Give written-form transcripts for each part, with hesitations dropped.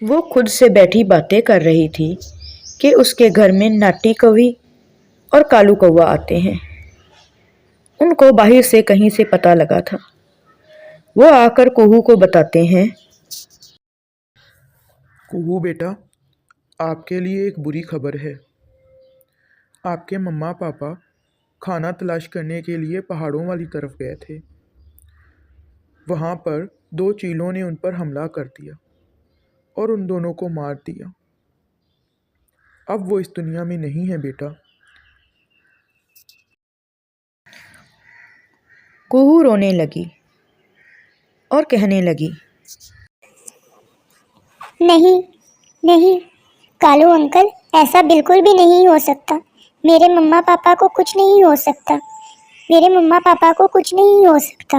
वो खुद से बैठी बातें कर रही थी कि उसके घर में नाटी कौवी और कालू कौवा आते हैं। उनको बाहर से कहीं से पता लगा था। वो आकर कुहू को बताते हैं। कुहू बेटा, आपके लिए एक बुरी खबर है। आपके मम्मा पापा खाना तलाश करने के लिए पहाड़ों वाली तरफ गए थे। वहाँ पर दो चीलों ने उन पर हमला कर दिया और उन दोनों को मार दिया। अब वो इस दुनिया में नहीं है बेटा। कुहू रोने लगी और कहने लगी, नहीं, नहीं, कालू अंकल, ऐसा बिल्कुल भी नहीं हो सकता। मेरे मम्मा पापा को कुछ नहीं हो सकता। मेरे मम्मा पापा को कुछ नहीं हो सकता।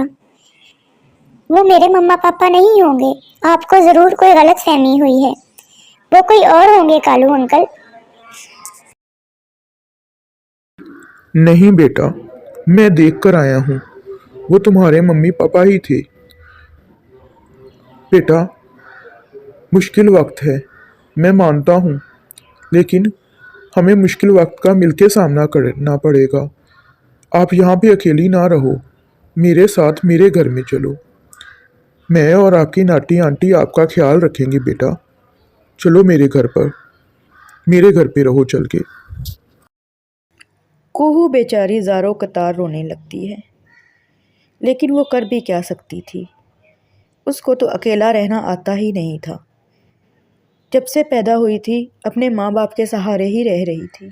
वो मेरे मम्मा पापा नहीं होंगे। आपको ज़रूर कोई गलत फहमी हुई है। वो कोई और होंगे कालू अंकल। नहीं बेटा, मैं देख कर आया हूँ। वो तुम्हारे मम्मी पापा ही थे। बेटा, मुश्किल वक्त है, मैं मानता हूँ, लेकिन हमें मुश्किल वक्त का मिलके सामना करना पड़ेगा। आप यहाँ पे अकेली ना रहो, मेरे साथ मेरे घर में चलो। मैं और आपकी नाटी आंटी आपका ख्याल रखेंगे बेटा। चलो मेरे घर पे रहो चल के। कुहू बेचारी ज़ारो कतार रोने लगती है, लेकिन वो कर भी क्या सकती थी। उसको तो अकेला रहना आता ही नहीं था। जब से पैदा हुई थी अपने माँ बाप के सहारे ही रह रही थी।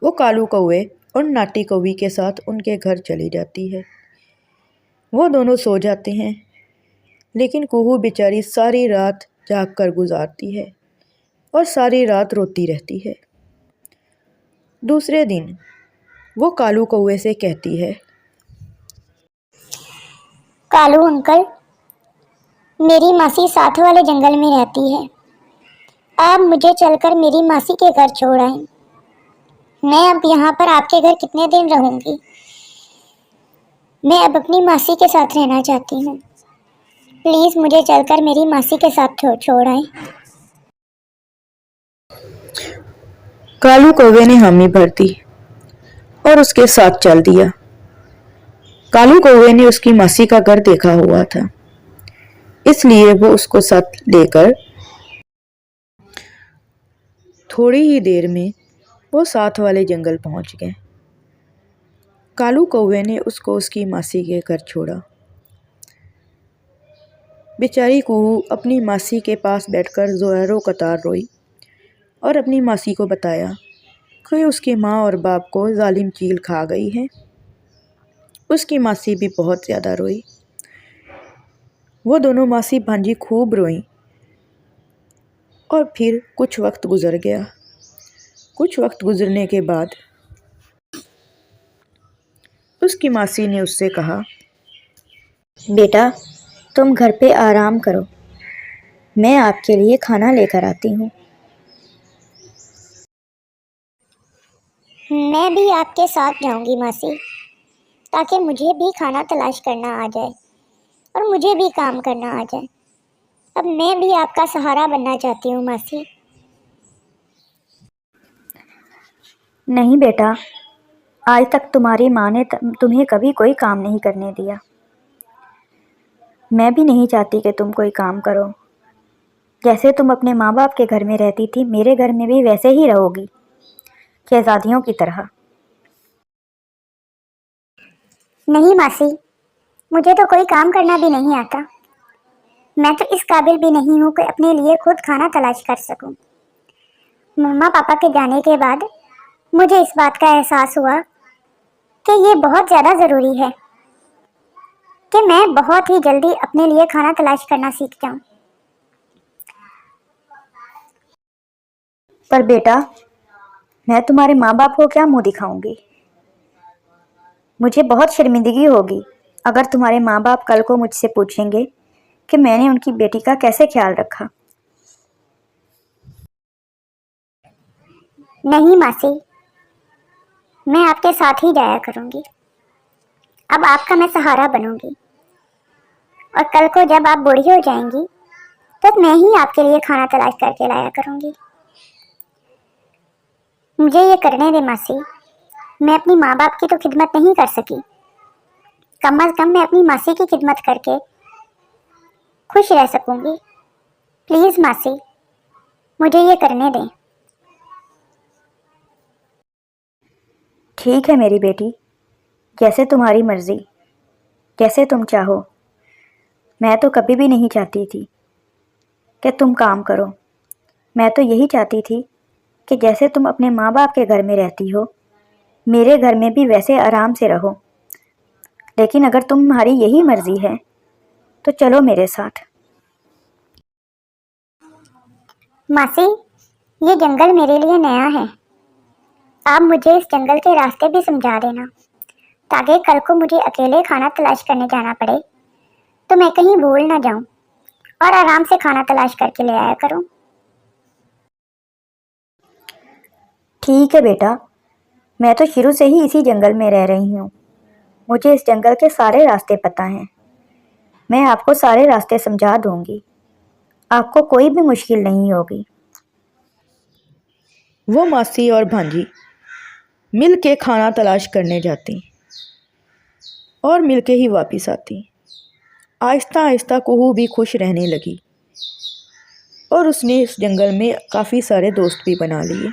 वो कालू कौवे और नाटी कौवी के साथ उनके घर चली जाती है। वो दोनों सो जाते हैं, लेकिन कुहू बेचारी सारी रात जाग कर गुजारती है और सारी रात रोती रहती है। दूसरे दिन वो कालू कौवे से कहती है, कालू अंकल, मेरी मासी साथ वाले जंगल में रहती है। आप मुझे चलकर मेरी मासी के घर छोड़ आए। मैं अब यहाँ पर आपके घर कितने दिन रहूँगी? मैं अब अपनी मासी के साथ रहना चाहती हूँ। प्लीज़ मुझे चलकर मेरी मासी के साथ छोड़ आए। कालू कौवे ने हामी भर दी और उसके साथ चल दिया। कालू कौवे ने उसकी मासी का घर देखा हुआ था, इसलिए वो उसको साथ लेकर थोड़ी ही देर में वो साथ वाले जंगल पहुंच गए। कालू कौवे ने उसको उसकी मासी के घर छोड़ा। बेचारी कुहू अपनी मासी के पास बैठकर ज़ोरों कतार रोई और अपनी मासी को बताया कि उसकी माँ और बाप को जालिम चील खा गई है। उसकी मासी भी बहुत ज़्यादा रोई। वो दोनों मासी भांजी खूब रोईं और फिर कुछ वक्त गुजर गया। कुछ वक्त गुजरने के बाद उसकी मासी ने उससे कहा, बेटा, तुम घर पे आराम करो। मैं आपके लिए खाना लेकर आती हूँ। मैं भी आपके साथ जाऊंगी मासी, ताकि मुझे भी खाना तलाश करना आ जाए और मुझे भी काम करना आ जाए। अब मैं भी आपका सहारा बनना चाहती हूँ मासी। नहीं बेटा, आज तक तुम्हारी माँ ने तुम्हें कभी कोई काम नहीं करने दिया। मैं भी नहीं चाहती कि तुम कोई काम करो। जैसे तुम अपने माँ बाप के घर में रहती थी, मेरे घर में भी वैसे ही रहोगी, शहजादियों की तरह। नहीं मासी, मुझे तो कोई काम करना भी नहीं आता। मैं तो इस काबिल भी नहीं हूँ कि अपने लिए खुद खाना तलाश कर सकूं। मम्मा पापा के जाने के बाद मुझे इस बात का एहसास हुआ कि ये बहुत ज़्यादा ज़रूरी है कि मैं बहुत ही जल्दी अपने लिए खाना तलाश करना सीख जाऊं। पर बेटा, मैं तुम्हारे माँ बाप को क्या मुंह दिखाऊंगी? मुझे बहुत शर्मिंदगी होगी अगर तुम्हारे माँ बाप कल को मुझसे पूछेंगे कि मैंने उनकी बेटी का कैसे ख्याल रखा। नहीं मासी, मैं आपके साथ ही जाया करूंगी। अब आपका मैं सहारा बनूंगी और कल को जब आप बूढ़ी हो जाएंगी तो मैं ही आपके लिए खाना तलाश करके लाया करूँगी। मुझे ये करने दे मासी। मैं अपनी माँ बाप की तो खिदमत नहीं कर सकी, कम अज कम मैं अपनी मासी की खिदमत करके खुश रह सकूंगी। प्लीज़ मासी, मुझे ये करने दें। ठीक है मेरी बेटी, जैसे तुम्हारी मर्जी, जैसे तुम चाहो। मैं तो कभी भी नहीं चाहती थी कि तुम काम करो। मैं तो यही चाहती थी कि जैसे तुम अपने माँ बाप के घर में रहती हो, मेरे घर में भी वैसे आराम से रहो। लेकिन अगर तुम्हारी यही मर्जी है तो चलो मेरे साथ। मासी, ये जंगल मेरे लिए नया है। आप मुझे इस जंगल के रास्ते भी समझा देना, ताकि कल को मुझे अकेले खाना तलाश करने जाना पड़े तो मैं कहीं भूल ना जाऊं और आराम से खाना तलाश करके ले आया करूं। ठीक है बेटा, मैं तो शुरू से ही इसी जंगल में रह रही हूँ। मुझे इस जंगल के सारे रास्ते पता हैं। मैं आपको सारे रास्ते समझा दूंगी, आपको कोई भी मुश्किल नहीं होगी। वो मासी और भांजी मिल के खाना तलाश करने जाती और मिल के ही वापस आती। आहिस्ता आहिस्ता कुहू भी खुश रहने लगी और उसने इस जंगल में काफ़ी सारे दोस्त भी बना लिए।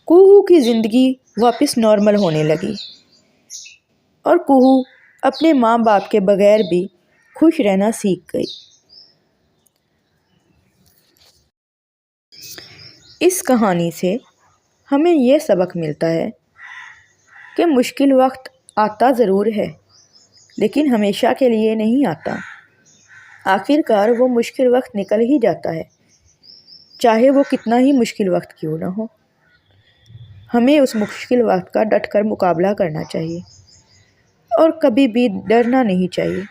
कुहू की ज़िंदगी वापस नॉर्मल होने लगी और कुहू अपने माँ बाप के बगैर भी खुश रहना सीख गई। इस कहानी से हमें यह सबक मिलता है कि मुश्किल वक्त आता ज़रूर है, लेकिन हमेशा के लिए नहीं आता। आखिरकार वो मुश्किल वक्त निकल ही जाता है, चाहे वो कितना ही मुश्किल वक्त क्यों ना हो। हमें उस मुश्किल वक्त का डट कर मुकाबला करना चाहिए और कभी भी डरना नहीं चाहिए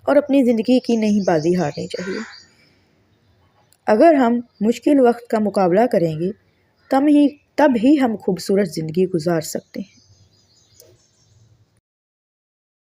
और अपनी ज़िंदगी की नहीं बाजी हारनी चाहिए। अगर हम मुश्किल वक्त का मुकाबला करेंगे तब ही हम खूबसूरत ज़िंदगी गुजार सकते हैं।